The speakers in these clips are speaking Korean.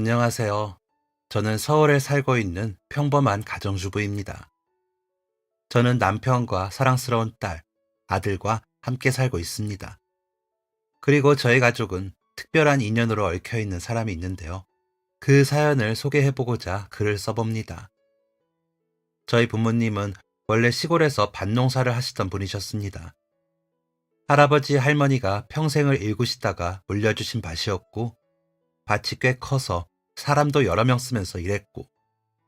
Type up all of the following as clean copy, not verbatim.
안녕하세요. 저는 서울에 살고 있는 평범한 가정주부입니다. 저는 남편과 사랑스러운 딸, 아들과 함께 살고 있습니다. 그리고 저희 가족은 특별한 인연으로 얽혀 있는 사람이 있는데요. 그 사연을 소개해보고자 글을 써봅니다. 저희 부모님은 원래 시골에서 밭농사를 하시던 분이셨습니다. 할아버지, 할머니가 평생을 일구시다가 물려주신 밭이었고, 밭이 꽤 커서 사람도 여러 명 쓰면서 일했고,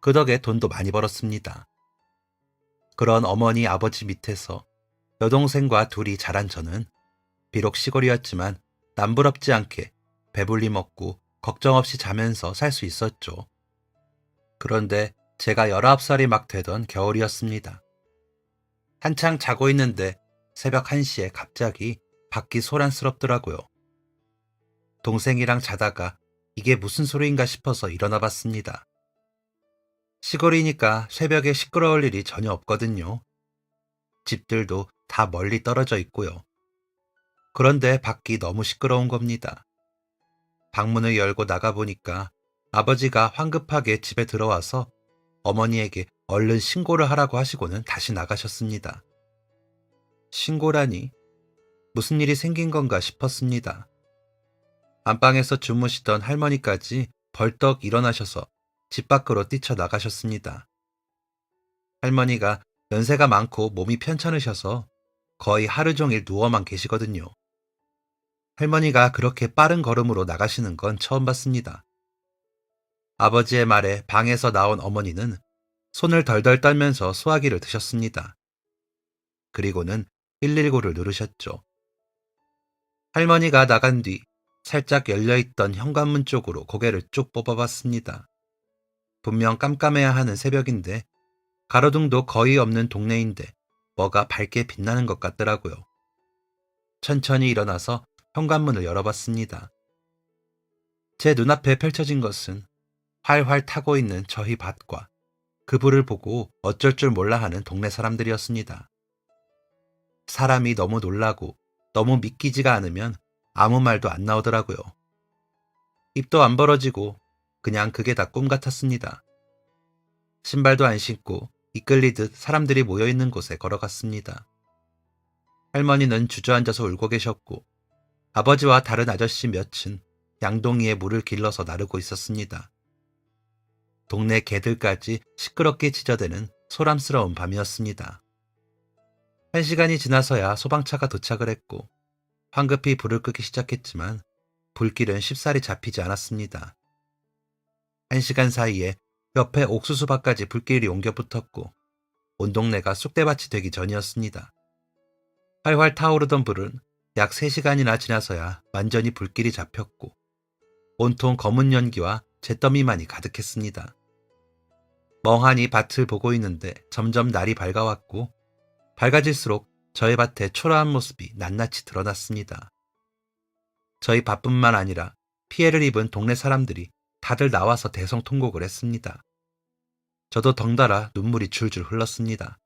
그 덕에 돈도 많이 벌었습니다. 그런 어머니, 아버지 밑에서 여동생과 둘이 자란 저는 비록 시골이었지만 남부럽지 않게 배불리 먹고 걱정 없이 자면서 살 수 있었죠. 그런데 제가 19살이 막 되던 겨울이었습니다. 한창 자고 있는데 새벽 1시에 갑자기 밖이 소란스럽더라고요. 동생이랑 자다가 이게 무슨 소리인가 싶어서 일어나 봤습니다. 시골이니까 새벽에 시끄러울 일이 전혀 없거든요. 집들도 다 멀리 떨어져 있고요. 그런데 밖이 너무 시끄러운 겁니다. 방문을 열고 나가보니까 아버지가 황급하게 집에 들어와서 어머니에게 얼른 신고를 하라고 하시고는 다시 나가셨습니다. 신고라니 무슨 일이 생긴 건가 싶었습니다. 안방에서 주무시던 할머니까지 벌떡 일어나셔서 집 밖으로 뛰쳐나가셨습니다. 할머니가 연세가 많고 몸이 편찮으셔서 거의 하루 종일 누워만 계시거든요. 할머니가 그렇게 빠른 걸음으로 나가시는 건 처음 봤습니다. 아버지의 말에 방에서 나온 어머니는 손을 덜덜 떨면서 수화기를 드셨습니다. 그리고는 119를 누르셨죠. 할머니가 나간 뒤 살짝 열려있던 현관문 쪽으로 고개를 쭉 뽑아봤습니다. 분명 깜깜해야 하는 새벽인데 가로등도 거의 없는 동네인데 뭐가 밝게 빛나는 것 같더라고요. 천천히 일어나서 현관문을 열어봤습니다. 제 눈앞에 펼쳐진 것은 활활 타고 있는 저희 밭과 그 불을 보고 어쩔 줄 몰라 하는 동네 사람들이었습니다. 사람이 너무 놀라고 너무 믿기지가 않으면 아무 말도 안 나오더라고요. 입도 안 벌어지고 그냥 그게 다 꿈 같았습니다. 신발도 안 신고 이끌리듯 사람들이 모여있는 곳에 걸어갔습니다. 할머니는 주저앉아서 울고 계셨고 아버지와 다른 아저씨 몇은 양동이에 물을 길러서 나르고 있었습니다. 동네 개들까지 시끄럽게 짖어대는 소란스러운 밤이었습니다. 1시간이 지나서야 소방차가 도착을 했고 황급히 불을 끄기 시작했지만 불길은 쉽사리 잡히지 않았습니다. 1시간 사이에 옆에 옥수수밭까지 불길이 옮겨 붙었고 온 동네가 쑥대밭이 되기 전이었습니다. 활활 타오르던 불은 약 3시간이나 지나서야 완전히 불길이 잡혔고 온통 검은 연기와 잿더미만이 가득했습니다. 멍하니 밭을 보고 있는데 점점 날이 밝아왔고 밝아질수록 저희 밭의 초라한 모습이 낱낱이 드러났습니다. 저희 밭뿐만 아니라 피해를 입은 동네 사람들이 다들 나와서 대성통곡을 했습니다. 저도 덩달아 눈물이 줄줄 흘렀습니다.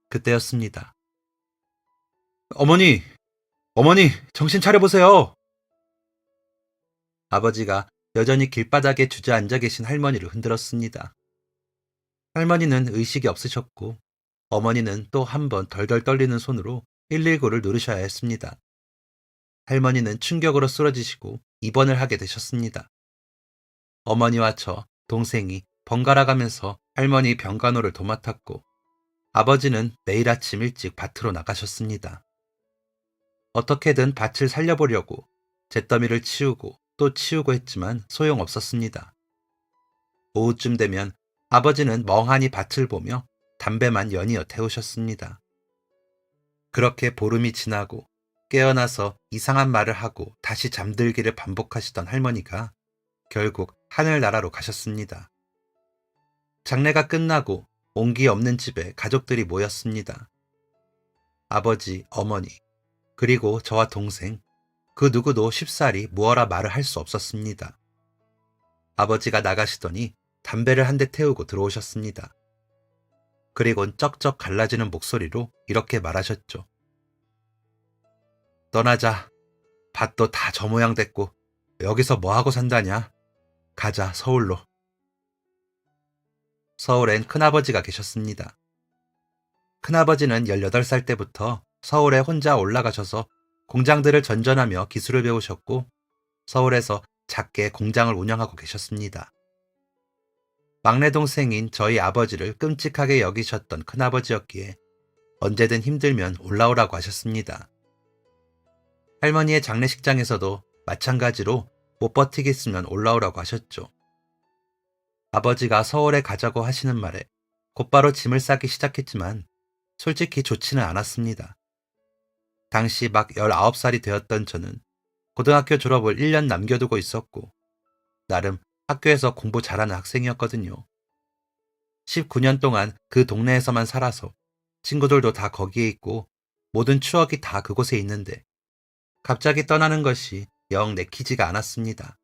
그때였습니다. 어머니! 어머니! 정신 차려보세요! 아버지가 여전히 길바닥에 주저앉아 계신 할머니를 흔들었습니다. 할머니는 의식이 없으셨고 어머니는 또 한 번 덜덜 떨리는 손으로 119를 누르셔야 했습니다. 할머니는 충격으로 쓰러지시고 입원을 하게 되셨습니다. 어머니와 저, 동생이 번갈아 가면서 할머니 병간호를 도맡았고 아버지는 매일 아침 일찍 밭으로 나가셨습니다. 어떻게든 밭을 살려보려고 잿더미를 치우고 또 치우고 했지만 소용없었습니다. 오후쯤 되면 아버지는 멍하니 밭을 보며 담배만 연이어 태우셨습니다. 그렇게 보름이 지나고 깨어나서 이상한 말을 하고 다시 잠들기를 반복하시던 할머니가 결국 하늘나라로 가셨습니다. 장례가 끝나고 온기 없는 집에 가족들이 모였습니다. 아버지, 어머니, 그리고 저와 동생, 그 누구도 쉽사리 무어라 말을 할 수 없었습니다. 아버지가 나가시더니 담배를 한 대 태우고 들어오셨습니다. 그리곤 쩍쩍 갈라지는 목소리로 이렇게 말하셨죠. 떠나자. 밭도 다 저 모양 됐고 여기서 뭐하고 산다냐. 가자, 서울로. 서울엔 큰아버지가 계셨습니다. 큰아버지는 18살 때부터 서울에 혼자 올라가셔서 공장들을 전전하며 기술을 배우셨고 서울에서 작게 공장을 운영하고 계셨습니다. 막내 동생인 저희 아버지를 끔찍하게 여기셨던 큰아버지였기에 언제든 힘들면 올라오라고 하셨습니다. 할머니의 장례식장에서도 마찬가지로 못 버티겠으면 올라오라고 하셨죠. 아버지가 서울에 가자고 하시는 말에 곧바로 짐을 싸기 시작했지만 솔직히 좋지는 않았습니다. 당시 막 19살이 되었던 저는 고등학교 졸업을 1년 남겨두고 있었고 나름 학교에서 공부 잘하는 학생이었거든요. 19년 동안 그 동네에서만 살아서 친구들도 다 거기에 있고 모든 추억이 다 그곳에 있는데 갑자기 떠나는 것이 영 내키지가 않았습니다.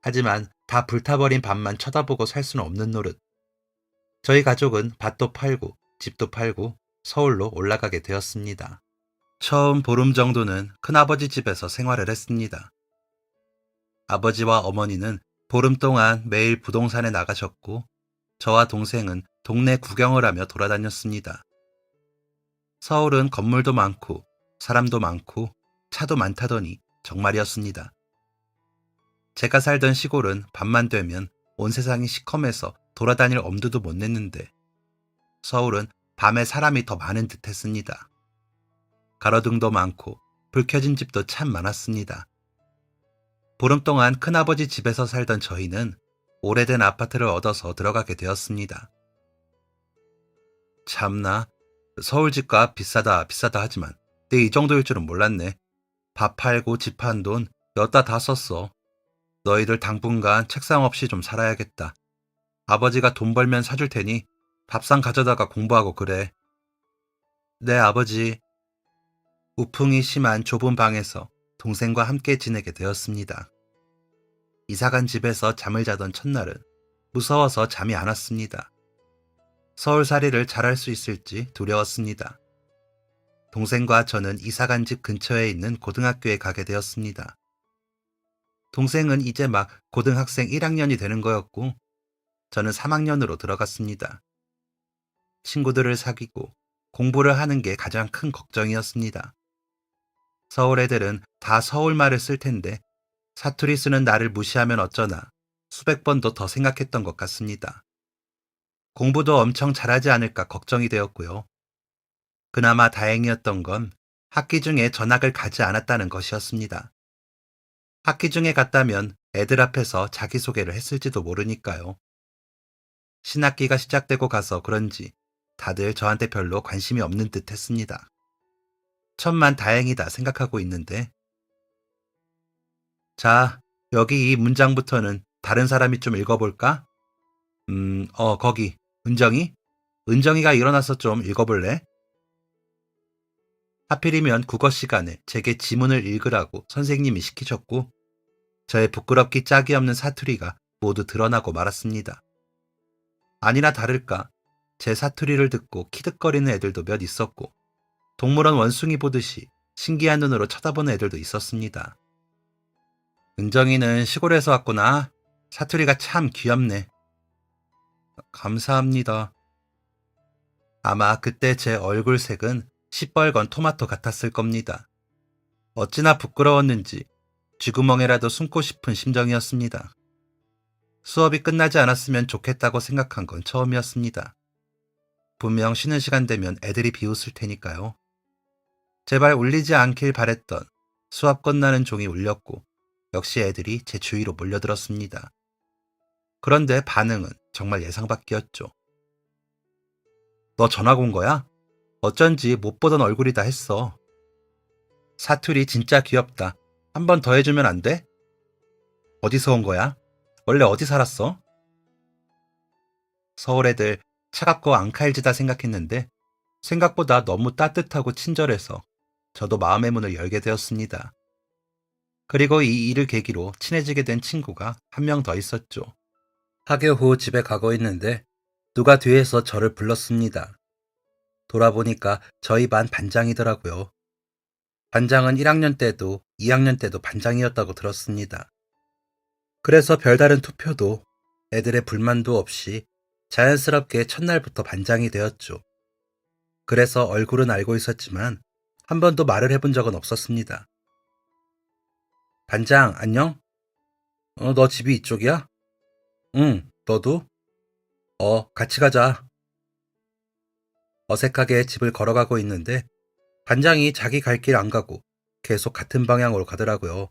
하지만 다 불타버린 밭만 쳐다보고 살 수는 없는 노릇. 저희 가족은 밭도 팔고 집도 팔고 서울로 올라가게 되었습니다. 처음 보름 정도는 큰아버지 집에서 생활을 했습니다. 아버지와 어머니는 보름 동안 매일 부동산에 나가셨고 저와 동생은 동네 구경을 하며 돌아다녔습니다. 서울은 건물도 많고 사람도 많고 차도 많다더니 정말이었습니다. 제가 살던 시골은 밤만 되면 온 세상이 시커매서 돌아다닐 엄두도 못 냈는데 서울은 밤에 사람이 더 많은 듯 했습니다. 가로등도 많고 불 켜진 집도 참 많았습니다. 보름 동안 큰아버지 집에서 살던 저희는 오래된 아파트를 얻어서 들어가게 되었습니다. 참나, 서울 집값 비싸다 비싸다 하지만 내 이 정도일 줄은 몰랐네. 밥 팔고 집 판 돈 여따 다 썼어. 너희들 당분간 책상 없이 좀 살아야겠다. 아버지가 돈 벌면 사줄 테니 밥상 가져다가 공부하고 그래. 네, 아버지. 우풍이 심한 좁은 방에서 동생과 함께 지내게 되었습니다. 이사간 집에서 잠을 자던 첫날은 무서워서 잠이 안 왔습니다. 서울살이를 잘할 수 있을지 두려웠습니다. 동생과 저는 이사간 집 근처에 있는 고등학교에 가게 되었습니다. 동생은 이제 막 고등학생 1학년이 되는 거였고 저는 3학년으로 들어갔습니다. 친구들을 사귀고 공부를 하는 게 가장 큰 걱정이었습니다. 서울 애들은 다 서울말을 쓸 텐데 사투리 쓰는 나를 무시하면 어쩌나 수백 번도 더 생각했던 것 같습니다. 공부도 엄청 잘하지 않을까 걱정이 되었고요. 그나마 다행이었던 건 학기 중에 전학을 가지 않았다는 것이었습니다. 학기 중에 갔다면 애들 앞에서 자기소개를 했을지도 모르니까요. 신학기가 시작되고 가서 그런지 다들 저한테 별로 관심이 없는 듯 했습니다. 천만 다행이다 생각하고 있는데 자, 여기 이 문장부터는 다른 사람이 좀 읽어볼까? 거기 은정이? 은정이가 일어나서 좀 읽어볼래? 하필이면 국어 시간에 제게 지문을 읽으라고 선생님이 시키셨고 저의 부끄럽기 짝이 없는 사투리가 모두 드러나고 말았습니다. 아니나 다를까 제 사투리를 듣고 키득거리는 애들도 몇 있었고 동물원 원숭이 보듯이 신기한 눈으로 쳐다보는 애들도 있었습니다. 은정이는 시골에서 왔구나. 사투리가 참 귀엽네. 감사합니다. 아마 그때 제 얼굴색은 시뻘건 토마토 같았을 겁니다. 어찌나 부끄러웠는지 쥐구멍에라도 숨고 싶은 심정이었습니다. 수업이 끝나지 않았으면 좋겠다고 생각한 건 처음이었습니다. 분명 쉬는 시간 되면 애들이 비웃을 테니까요. 제발 울리지 않길 바랬던 수업 끝나는 종이 울렸고 역시 애들이 제 주위로 몰려들었습니다. 그런데 반응은 정말 예상 밖이었죠. 너 전학 온 거야? 어쩐지 못 보던 얼굴이다 했어. 사투리 진짜 귀엽다. 한 번 더 해주면 안 돼? 어디서 온 거야? 원래 어디 살았어? 서울 애들 차갑고 앙칼지다 생각했는데 생각보다 너무 따뜻하고 친절해서 저도 마음의 문을 열게 되었습니다. 그리고 이 일을 계기로 친해지게 된 친구가 한 명 더 있었죠. 하교 후 집에 가고 있는데 누가 뒤에서 저를 불렀습니다. 돌아보니까 저희 반 반장이더라고요. 반장은 1학년 때도 2학년 때도 반장이었다고 들었습니다. 그래서 별다른 투표도 애들의 불만도 없이 자연스럽게 첫날부터 반장이 되었죠. 그래서 얼굴은 알고 있었지만 한 번도 말을 해본 적은 없었습니다. 반장, 안녕? 너 집이 이쪽이야? 응, 너도? 같이 가자. 어색하게 집을 걸어가고 있는데 반장이 자기 갈 길 안 가고 계속 같은 방향으로 가더라고요.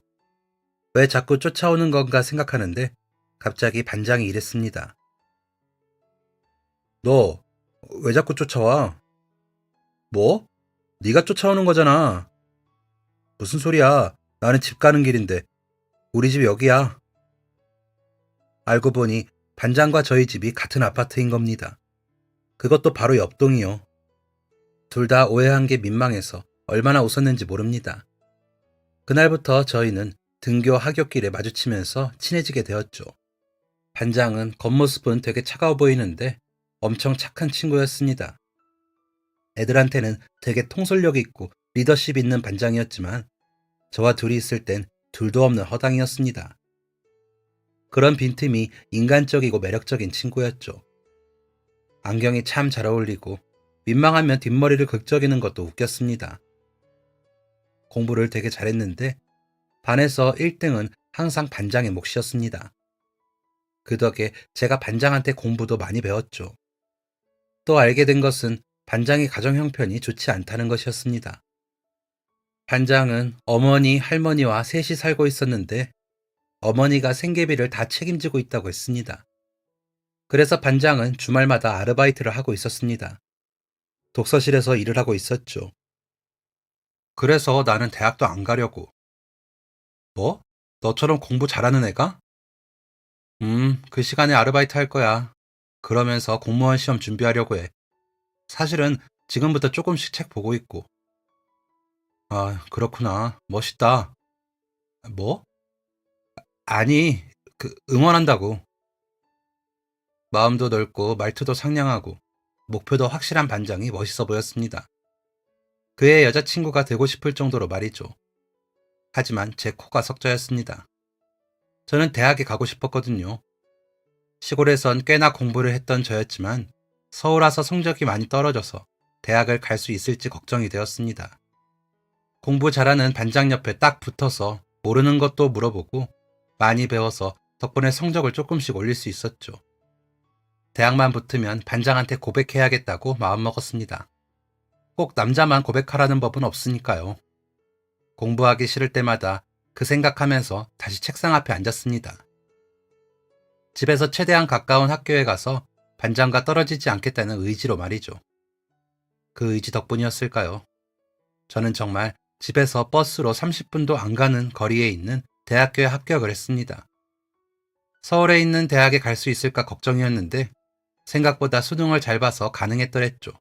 왜 자꾸 쫓아오는 건가 생각하는데 갑자기 반장이 이랬습니다. 너 왜 자꾸 쫓아와? 뭐? 네가 쫓아오는 거잖아. 무슨 소리야? 나는 집 가는 길인데. 우리 집 여기야. 알고 보니 반장과 저희 집이 같은 아파트인 겁니다. 그것도 바로 옆동이요. 둘 다 오해한 게 민망해서 얼마나 웃었는지 모릅니다. 그날부터 저희는 등교 하굣길에 마주치면서 친해지게 되었죠. 반장은 겉모습은 되게 차가워 보이는데 엄청 착한 친구였습니다. 애들한테는 되게 통솔력 있고 리더십 있는 반장이었지만 저와 둘이 있을 땐 둘도 없는 허당이었습니다. 그런 빈틈이 인간적이고 매력적인 친구였죠. 안경이 참 잘 어울리고 민망하면 뒷머리를 긁적이는 것도 웃겼습니다. 공부를 되게 잘했는데 반에서 1등은 항상 반장의 몫이었습니다. 그 덕에 제가 반장한테 공부도 많이 배웠죠. 또 알게 된 것은 반장의 가정 형편이 좋지 않다는 것이었습니다. 반장은 어머니, 할머니와 셋이 살고 있었는데 어머니가 생계비를 다 책임지고 있다고 했습니다. 그래서 반장은 주말마다 아르바이트를 하고 있었습니다. 독서실에서 일을 하고 있었죠. 그래서 나는 대학도 안 가려고. 뭐? 너처럼 공부 잘하는 애가? 그 시간에 아르바이트 할 거야. 그러면서 공무원 시험 준비하려고 해. 사실은 지금부터 조금씩 책 보고 있고. 아, 그렇구나. 멋있다. 뭐? 아니, 응원한다고. 마음도 넓고 말투도 상냥하고 목표도 확실한 반장이 멋있어 보였습니다. 그의 여자친구가 되고 싶을 정도로 말이죠. 하지만 제 코가 석자였습니다. 저는 대학에 가고 싶었거든요. 시골에선 꽤나 공부를 했던 저였지만 서울 와서 성적이 많이 떨어져서 대학을 갈 수 있을지 걱정이 되었습니다. 공부 잘하는 반장 옆에 딱 붙어서 모르는 것도 물어보고 많이 배워서 덕분에 성적을 조금씩 올릴 수 있었죠. 대학만 붙으면 반장한테 고백해야겠다고 마음먹었습니다. 꼭 남자만 고백하라는 법은 없으니까요. 공부하기 싫을 때마다 그 생각하면서 다시 책상 앞에 앉았습니다. 집에서 최대한 가까운 학교에 가서 반장과 떨어지지 않겠다는 의지로 말이죠. 그 의지 덕분이었을까요? 저는 정말 집에서 버스로 30분도 안 가는 거리에 있는 대학교에 합격을 했습니다. 서울에 있는 대학에 갈 수 있을까 걱정이었는데 생각보다 수능을 잘 봐서 가능했더랬죠.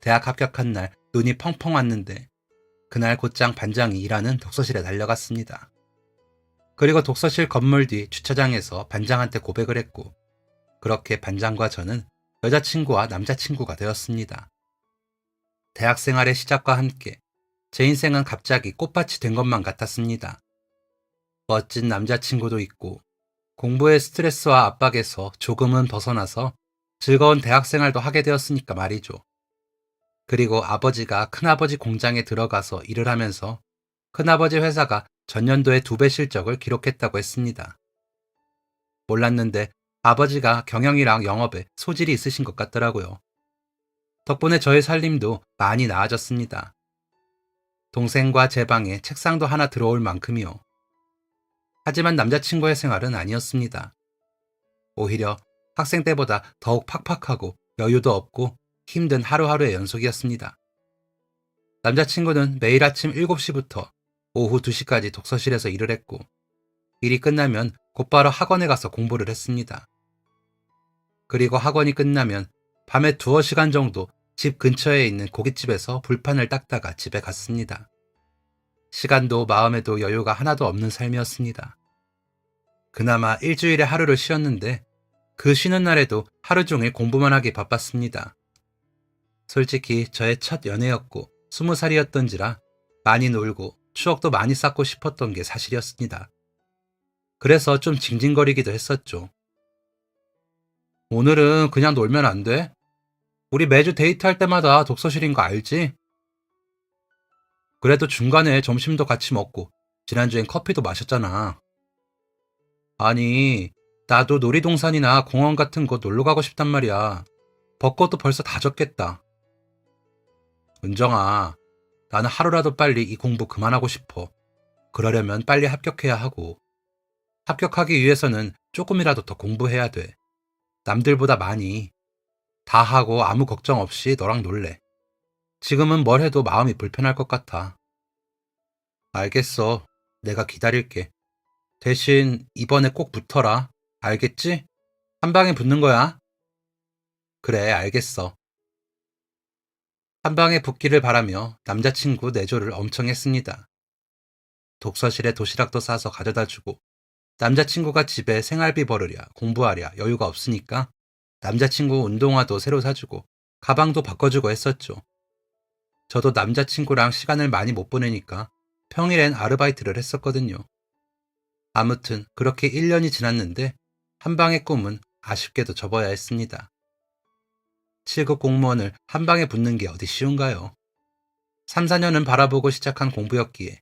대학 합격한 날 눈이 펑펑 왔는데 그날 곧장 반장이 일하는 독서실에 달려갔습니다. 그리고 독서실 건물 뒤 주차장에서 반장한테 고백을 했고 그렇게 반장과 저는 여자친구와 남자친구가 되었습니다. 대학 생활의 시작과 함께 제 인생은 갑자기 꽃밭이 된 것만 같았습니다. 멋진 남자친구도 있고 공부의 스트레스와 압박에서 조금은 벗어나서 즐거운 대학 생활도 하게 되었으니까 말이죠. 그리고 아버지가 큰아버지 공장에 들어가서 일을 하면서 큰아버지 회사가 전년도에 2배 실적을 기록했다고 했습니다. 몰랐는데 아버지가 경영이랑 영업에 소질이 있으신 것 같더라고요. 덕분에 저의 살림도 많이 나아졌습니다. 동생과 제 방에 책상도 하나 들어올 만큼이요. 하지만 남자친구의 생활은 아니었습니다. 오히려 학생 때보다 더욱 팍팍하고 여유도 없고 힘든 하루하루의 연속이었습니다. 남자친구는 매일 아침 7시부터 오후 2시까지 독서실에서 일을 했고 일이 끝나면 곧바로 학원에 가서 공부를 했습니다. 그리고 학원이 끝나면 밤에 2시간 정도 집 근처에 있는 고깃집에서 불판을 닦다가 집에 갔습니다. 시간도 마음에도 여유가 하나도 없는 삶이었습니다. 그나마 일주일에 하루를 쉬었는데 그 쉬는 날에도 하루 종일 공부만 하기 바빴습니다. 솔직히 저의 첫 연애였고 20살이었던지라 많이 놀고 추억도 많이 쌓고 싶었던 게 사실이었습니다. 그래서 좀 징징거리기도 했었죠. 오늘은 그냥 놀면 안 돼? 우리 매주 데이트할 때마다 독서실인 거 알지? 그래도 중간에 점심도 같이 먹고 지난주엔 커피도 마셨잖아. 아니, 나도 놀이동산이나 공원 같은 곳 놀러 가고 싶단 말이야. 벚꽃도 벌써 다 졌겠다. 은정아, 나는 하루라도 빨리 이 공부 그만하고 싶어. 그러려면 빨리 합격해야 하고, 합격하기 위해서는 조금이라도 더 공부해야 돼. 남들보다 많이. 다 하고 아무 걱정 없이 너랑 놀래. 지금은 뭘 해도 마음이 불편할 것 같아. 알겠어. 내가 기다릴게. 대신 이번에 꼭 붙어라. 알겠지? 한 방에 붙는 거야. 그래, 알겠어. 한 방에 붙기를 바라며 남자친구 내조를 엄청 했습니다. 독서실에 도시락도 싸서 가져다 주고 남자친구가 집에 생활비 벌으랴 공부하랴 여유가 없으니까 남자친구 운동화도 새로 사주고 가방도 바꿔주고 했었죠. 저도 남자친구랑 시간을 많이 못 보내니까 평일엔 아르바이트를 했었거든요. 아무튼 그렇게 1년이 지났는데 한 방의 꿈은 아쉽게도 접어야 했습니다. 7급 공무원을 한 방에 붙는 게 어디 쉬운가요? 3, 4년은 바라보고 시작한 공부였기에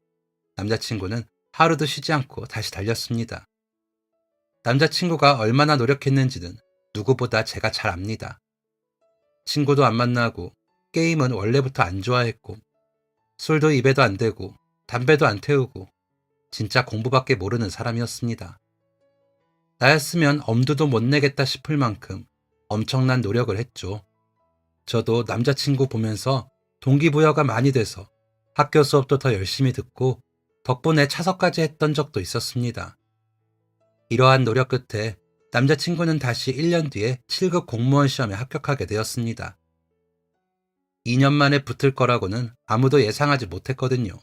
남자친구는 하루도 쉬지 않고 다시 달렸습니다. 남자친구가 얼마나 노력했는지는 누구보다 제가 잘 압니다. 친구도 안 만나고 게임은 원래부터 안 좋아했고 술도 입에도 안 대고 담배도 안 태우고 진짜 공부밖에 모르는 사람이었습니다. 나였으면 엄두도 못 내겠다 싶을 만큼 엄청난 노력을 했죠. 저도 남자친구 보면서 동기부여가 많이 돼서 학교 수업도 더 열심히 듣고 덕분에 차석까지 했던 적도 있었습니다. 이러한 노력 끝에 남자친구는 다시 1년 뒤에 7급 공무원 시험에 합격하게 되었습니다. 2년 만에 붙을 거라고는 아무도 예상하지 못했거든요.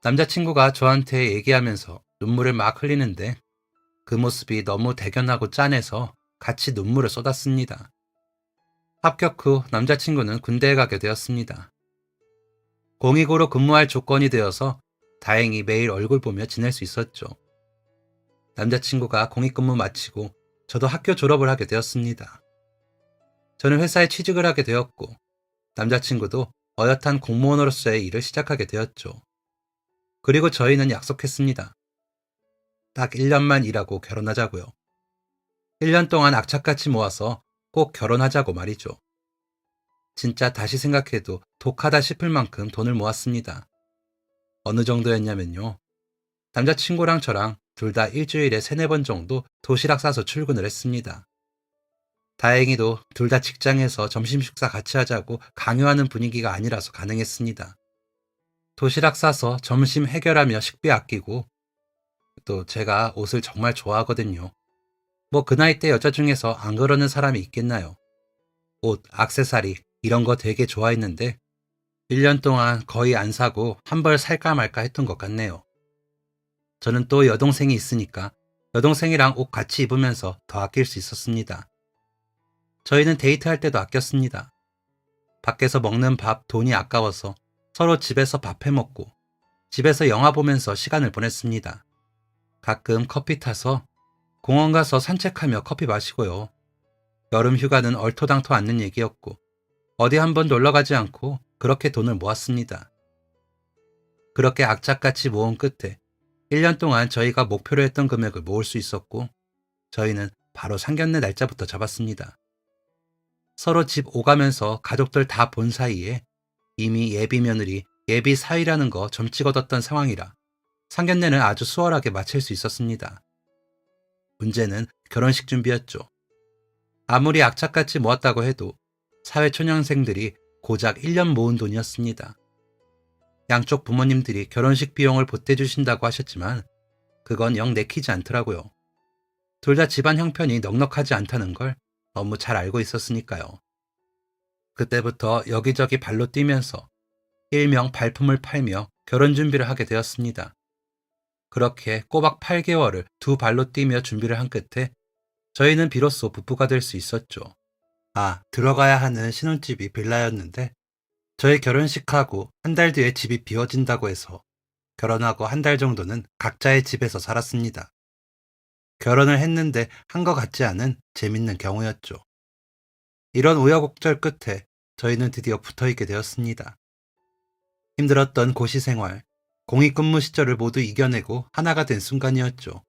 남자친구가 저한테 얘기하면서 눈물을 막 흘리는데 그 모습이 너무 대견하고 짠해서 같이 눈물을 쏟았습니다. 합격 후 남자친구는 군대에 가게 되었습니다. 공익으로 근무할 조건이 되어서 다행히 매일 얼굴 보며 지낼 수 있었죠. 남자친구가 공익근무 마치고 저도 학교 졸업을 하게 되었습니다. 저는 회사에 취직을 하게 되었고 남자친구도 어엿한 공무원으로서의 일을 시작하게 되었죠. 그리고 저희는 약속했습니다. 딱 1년만 일하고 결혼하자고요. 1년 동안 악착같이 모아서 꼭 결혼하자고 말이죠. 진짜 다시 생각해도 독하다 싶을 만큼 돈을 모았습니다. 어느 정도였냐면요. 남자친구랑 저랑 둘 다 일주일에 3, 4번 정도 도시락 싸서 출근을 했습니다. 다행히도 둘 다 직장에서 점심 식사 같이 하자고 강요하는 분위기가 아니라서 가능했습니다. 도시락 싸서 점심 해결하며 식비 아끼고 또 제가 옷을 정말 좋아하거든요. 뭐 그 나이 때 여자 중에서 안 그러는 사람이 있겠나요? 옷, 액세서리 이런 거 되게 좋아했는데 1년 동안 거의 안 사고 한 벌 살까 말까 했던 것 같네요. 저는 또 여동생이 있으니까 여동생이랑 옷 같이 입으면서 더 아낄 수 있었습니다. 저희는 데이트할 때도 아꼈습니다. 밖에서 먹는 밥 돈이 아까워서 서로 집에서 밥 해먹고 집에서 영화 보면서 시간을 보냈습니다. 가끔 커피 타서 공원 가서 산책하며 커피 마시고요. 여름 휴가는 얼토당토 않는 얘기였고 어디 한번 놀러 가지 않고 그렇게 돈을 모았습니다. 그렇게 악착같이 모은 끝에 1년 동안 저희가 목표로 했던 금액을 모을 수 있었고 저희는 바로 상견례 날짜부터 잡았습니다. 서로 집 오가면서 가족들 다 본 사이에 이미 예비 며느리, 예비 사위라는 거 점 찍어뒀던 상황이라 상견례는 아주 수월하게 마칠 수 있었습니다. 문제는 결혼식 준비였죠. 아무리 악착같이 모았다고 해도 사회초년생들이 고작 1년 모은 돈이었습니다. 양쪽 부모님들이 결혼식 비용을 보태주신다고 하셨지만 그건 영 내키지 않더라고요. 둘 다 집안 형편이 넉넉하지 않다는 걸 너무 잘 알고 있었으니까요. 그때부터 여기저기 발로 뛰면서 일명 발품을 팔며 결혼 준비를 하게 되었습니다. 그렇게 꼬박 8개월을 두 발로 뛰며 준비를 한 끝에 저희는 비로소 부부가 될 수 있었죠. 들어가야 하는 신혼집이 빌라였는데 저희 결혼식하고 한 달 뒤에 집이 비워진다고 해서 결혼하고 한 달 정도는 각자의 집에서 살았습니다. 결혼을 했는데 한 것 같지 않은 재밌는 경우였죠. 이런 우여곡절 끝에 저희는 드디어 붙어있게 되었습니다. 힘들었던 고시 생활, 공익근무 시절을 모두 이겨내고 하나가 된 순간이었죠.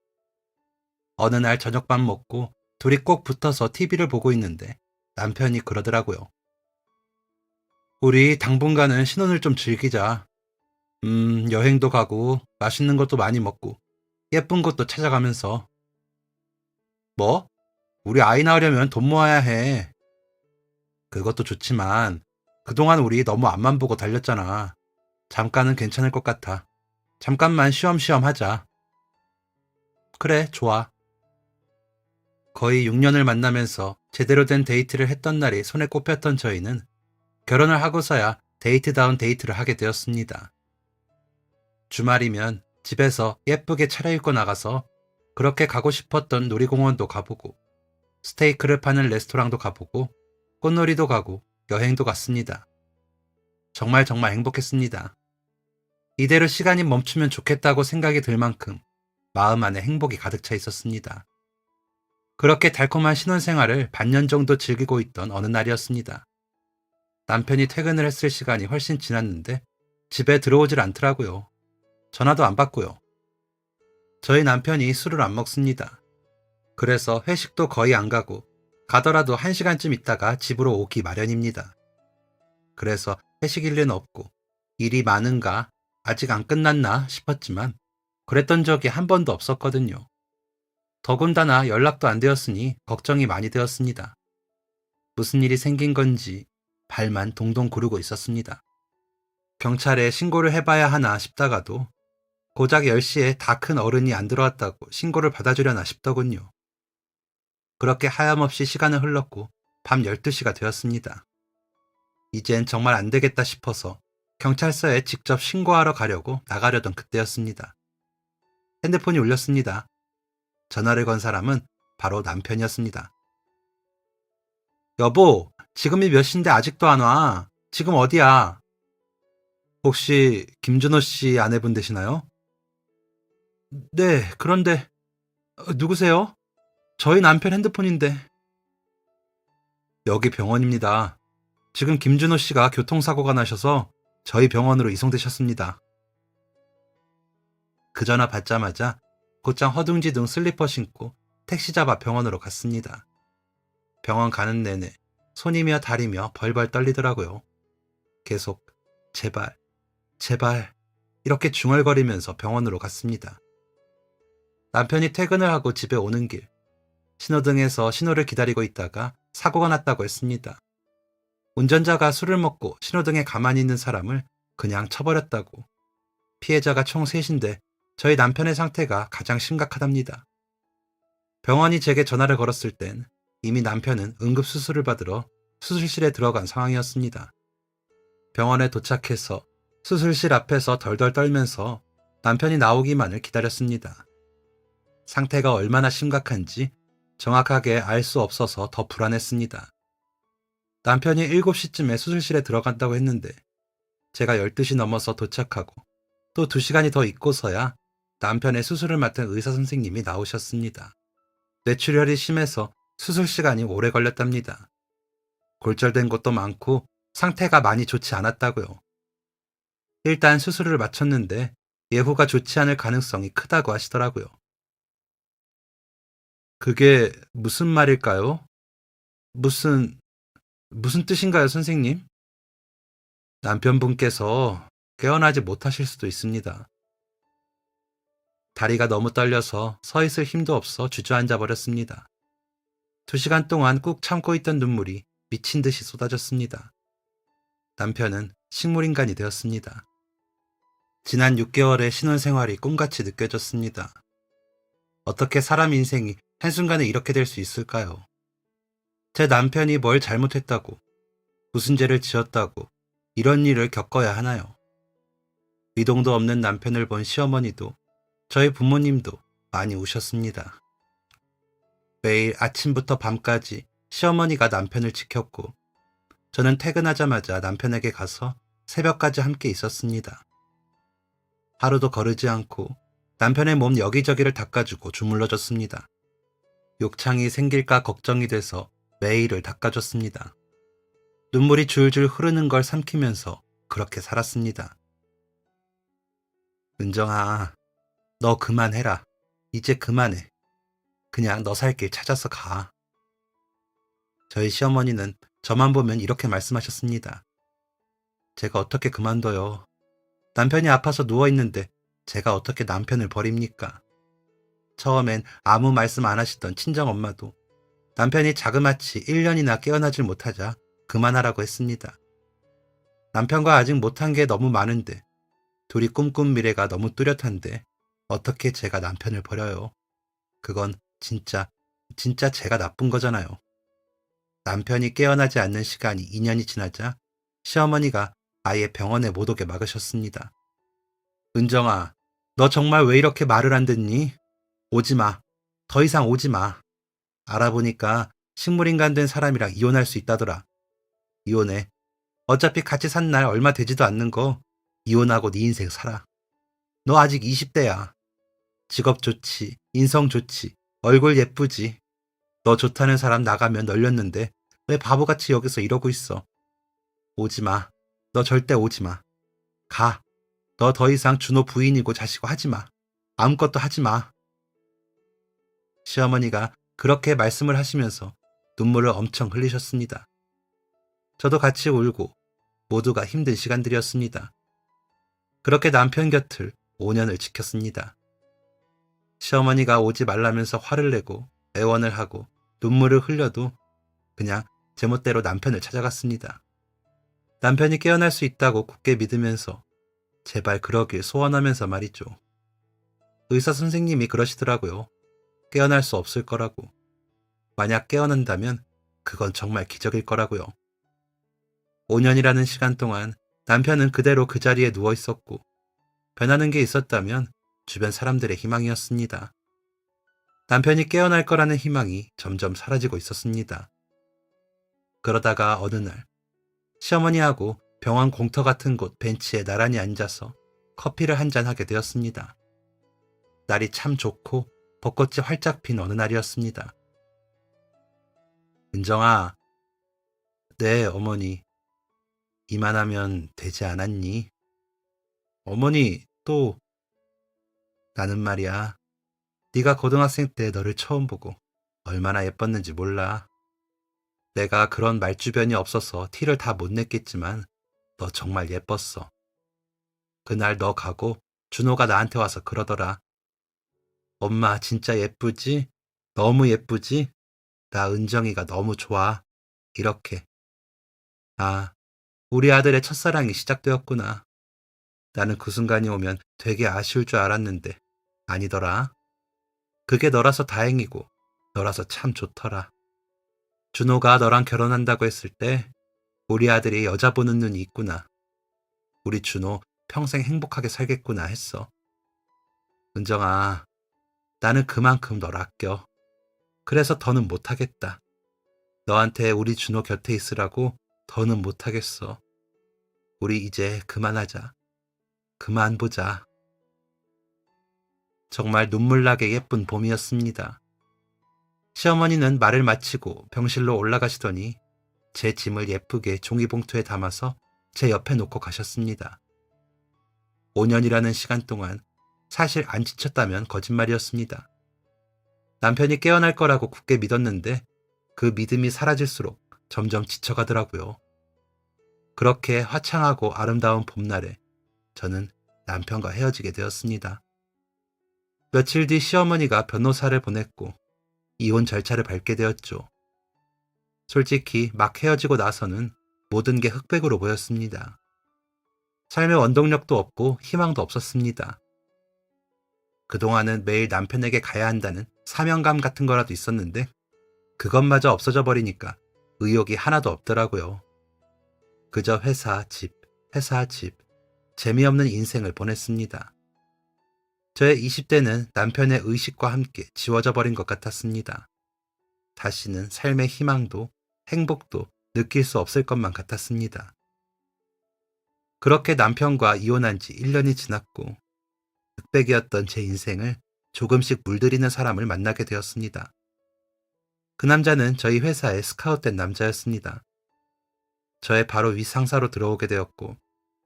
어느 날 저녁밥 먹고 둘이 꼭 붙어서 TV를 보고 있는데 남편이 그러더라고요. 우리 당분간은 신혼을 좀 즐기자. 여행도 가고 맛있는 것도 많이 먹고 예쁜 곳도 찾아가면서. 뭐? 우리 아이 낳으려면 돈 모아야 해. 그것도 좋지만 그동안 우리 너무 앞만 보고 달렸잖아. 잠깐은 괜찮을 것 같아. 잠깐만 쉬엄쉬엄 하자. 그래, 좋아. 거의 6년을 만나면서 제대로 된 데이트를 했던 날이 손에 꼽혔던 저희는 결혼을 하고서야 데이트다운 데이트를 하게 되었습니다. 주말이면 집에서 예쁘게 차려입고 나가서 그렇게 가고 싶었던 놀이공원도 가보고 스테이크를 파는 레스토랑도 가보고 꽃놀이도 가고 여행도 갔습니다. 정말 정말 행복했습니다. 이대로 시간이 멈추면 좋겠다고 생각이 들 만큼 마음 안에 행복이 가득 차 있었습니다. 그렇게 달콤한 신혼생활을 반년 정도 즐기고 있던 어느 날이었습니다. 남편이 퇴근을 했을 시간이 훨씬 지났는데 집에 들어오질 않더라고요. 전화도 안 받고요. 저희 남편이 술을 안 먹습니다. 그래서 회식도 거의 안 가고 가더라도 1시간쯤 있다가 집으로 오기 마련입니다. 그래서 회식일 리는 없고 일이 많은가 아직 안 끝났나 싶었지만 그랬던 적이 한 번도 없었거든요. 더군다나 연락도 안 되었으니 걱정이 많이 되었습니다. 무슨 일이 생긴 건지 발만 동동 구르고 있었습니다. 경찰에 신고를 해봐야 하나 싶다가도 고작 10시에 다 큰 어른이 안 들어왔다고 신고를 받아주려나 싶더군요. 그렇게 하염없이 시간은 흘렀고 밤 12시가 되었습니다. 이젠 정말 안 되겠다 싶어서 경찰서에 직접 신고하러 가려고 나가려던 그때였습니다. 핸드폰이 울렸습니다. 전화를 건 사람은 바로 남편이었습니다. 여보, 지금이 몇 시인데 아직도 안 와. 지금 어디야? 혹시 김준호 씨 아내분 되시나요? 네, 그런데 누구세요? 저희 남편 핸드폰인데. 여기 병원입니다. 지금 김준호 씨가 교통사고가 나셔서 저희 병원으로 이송되셨습니다. 그 전화 받자마자 곧장 허둥지둥 슬리퍼 신고 택시 잡아 병원으로 갔습니다. 병원 가는 내내 손이며 다리며 벌벌 떨리더라고요. 계속 제발, 제발 이렇게 중얼거리면서 병원으로 갔습니다. 남편이 퇴근을 하고 집에 오는 길, 신호등에서 신호를 기다리고 있다가 사고가 났다고 했습니다. 운전자가 술을 먹고 신호등에 가만히 있는 사람을 그냥 쳐버렸다고. 피해자가 총 셋인데 저희 남편의 상태가 가장 심각하답니다. 병원이 제게 전화를 걸었을 땐 이미 남편은 응급수술을 받으러 수술실에 들어간 상황이었습니다. 병원에 도착해서 수술실 앞에서 덜덜 떨면서 남편이 나오기만을 기다렸습니다. 상태가 얼마나 심각한지 정확하게 알 수 없어서 더 불안했습니다. 남편이 7시쯤에 수술실에 들어간다고 했는데 제가 12시 넘어서 도착하고 또 2시간이 더 있고서야 남편의 수술을 맡은 의사 선생님이 나오셨습니다. 뇌출혈이 심해서 수술 시간이 오래 걸렸답니다. 골절된 곳도 많고 상태가 많이 좋지 않았다고요. 일단 수술을 마쳤는데 예후가 좋지 않을 가능성이 크다고 하시더라고요. 그게 무슨 말일까요? 무슨 뜻인가요, 선생님? 남편분께서 깨어나지 못하실 수도 있습니다. 다리가 너무 떨려서 서 있을 힘도 없어 주저앉아 버렸습니다. 2시간 동안 꾹 참고 있던 눈물이 미친 듯이 쏟아졌습니다. 남편은 식물인간이 되었습니다. 지난 6개월의 신혼생활이 꿈같이 느껴졌습니다. 어떻게 사람 인생이 한순간에 이렇게 될 수 있을까요? 제 남편이 뭘 잘못했다고, 무슨 죄를 지었다고 이런 일을 겪어야 하나요? 미동도 없는 남편을 본 시어머니도 저희 부모님도 많이 우셨습니다. 매일 아침부터 밤까지 시어머니가 남편을 지켰고 저는 퇴근하자마자 남편에게 가서 새벽까지 함께 있었습니다. 하루도 거르지 않고 남편의 몸 여기저기를 닦아주고 주물러줬습니다. 욕창이 생길까 걱정이 돼서 매일을 닦아줬습니다. 눈물이 줄줄 흐르는 걸 삼키면서 그렇게 살았습니다. 은정아, 너 그만해라. 이제 그만해. 그냥 너 살 길 찾아서 가. 저희 시어머니는 저만 보면 이렇게 말씀하셨습니다. 제가 어떻게 그만둬요. 남편이 아파서 누워있는데 제가 어떻게 남편을 버립니까? 처음엔 아무 말씀 안 하시던 친정엄마도 남편이 자그마치 1년이나 깨어나질 못하자 그만하라고 했습니다. 남편과 아직 못한 게 너무 많은데, 둘이 꿈꾼 미래가 너무 뚜렷한데 어떻게 제가 남편을 버려요? 그건 진짜 제가 나쁜 거잖아요. 남편이 깨어나지 않는 시간이 2년이 지나자 시어머니가 아예 병원에 못 오게 막으셨습니다. 은정아, 너 정말 왜 이렇게 말을 안 듣니? 오지 마. 더 이상 오지 마. 알아보니까 식물인간 된 사람이랑 이혼할 수 있다더라. 이혼해. 어차피 같이 산 날 얼마 되지도 않는 거 이혼하고 네 인생 살아. 너 아직 20대야. 직업 좋지, 인성 좋지, 얼굴 예쁘지. 너 좋다는 사람 나가면 널렸는데 왜 바보같이 여기서 이러고 있어. 오지 마. 너 절대 오지 마. 가. 너 더 이상 준호 부인이고 자시고 하지 마. 아무것도 하지 마. 시어머니가 그렇게 말씀을 하시면서 눈물을 엄청 흘리셨습니다. 저도 같이 울고 모두가 힘든 시간들이었습니다. 그렇게 남편 곁을 5년을 지켰습니다. 시어머니가 오지 말라면서 화를 내고 애원을 하고 눈물을 흘려도 그냥 제멋대로 남편을 찾아갔습니다. 남편이 깨어날 수 있다고 굳게 믿으면서 제발 그러길 소원하면서 말이죠. 의사 선생님이 그러시더라고요. 깨어날 수 없을 거라고. 만약 깨어난다면 그건 정말 기적일 거라고요. 5년이라는 시간 동안 남편은 그대로 그 자리에 누워 있었고, 변하는 게 있었다면 주변 사람들의 희망이었습니다. 남편이 깨어날 거라는 희망이 점점 사라지고 있었습니다. 그러다가 어느 날 시어머니하고 병원 공터 같은 곳 벤치에 나란히 앉아서 커피를 한잔 하게 되었습니다. 날이 참 좋고 벚꽃이 활짝 핀 어느 날이었습니다. 은정아, 네 어머니, 이만하면 되지 않았니? 어머니 또 나는 말이야. 네가 고등학생 때 너를 처음 보고 얼마나 예뻤는지 몰라. 내가 그런 말주변이 없어서 티를 다 못 냈겠지만 너 정말 예뻤어. 그날 너 가고 준호가 나한테 와서 그러더라. 엄마 진짜 예쁘지? 너무 예쁘지? 나 은정이가 너무 좋아. 이렇게. 아, 우리 아들의 첫사랑이 시작되었구나. 나는 그 순간이 오면 되게 아쉬울 줄 알았는데 아니더라. 그게 너라서 다행이고 너라서 참 좋더라. 준호가 너랑 결혼한다고 했을 때 우리 아들이 여자 보는 눈이 있구나. 우리 준호 평생 행복하게 살겠구나 했어. 은정아, 나는 그만큼 널 아껴. 그래서 더는 못하겠다. 너한테 우리 준호 곁에 있으라고 더는 못하겠어. 우리 이제 그만하자. 그만 보자. 정말 눈물나게 예쁜 봄이었습니다. 시어머니는 말을 마치고 병실로 올라가시더니 제 짐을 예쁘게 종이봉투에 담아서 제 옆에 놓고 가셨습니다. 5년이라는 시간 동안 사실 안 지쳤다면 거짓말이었습니다. 남편이 깨어날 거라고 굳게 믿었는데 그 믿음이 사라질수록 점점 지쳐가더라고요. 그렇게 화창하고 아름다운 봄날에 저는 남편과 헤어지게 되었습니다. 며칠 뒤 시어머니가 변호사를 보냈고 이혼 절차를 밟게 되었죠. 솔직히 막 헤어지고 나서는 모든 게 흑백으로 보였습니다. 삶의 원동력도 없고 희망도 없었습니다. 그동안은 매일 남편에게 가야 한다는 사명감 같은 거라도 있었는데 그것마저 없어져 버리니까 의욕이 하나도 없더라고요. 그저 회사, 집, 회사, 집, 재미없는 인생을 보냈습니다. 저의 20대는 남편의 의식과 함께 지워져 버린 것 같았습니다. 다시는 삶의 희망도 행복도 느낄 수 없을 것만 같았습니다. 그렇게 남편과 이혼한 지 1년이 지났고 흑백이었던 제 인생을 조금씩 물들이는 사람을 만나게 되었습니다. 그 남자는 저희 회사에 스카웃된 남자였습니다. 저의 바로 위 상사로 들어오게 되었고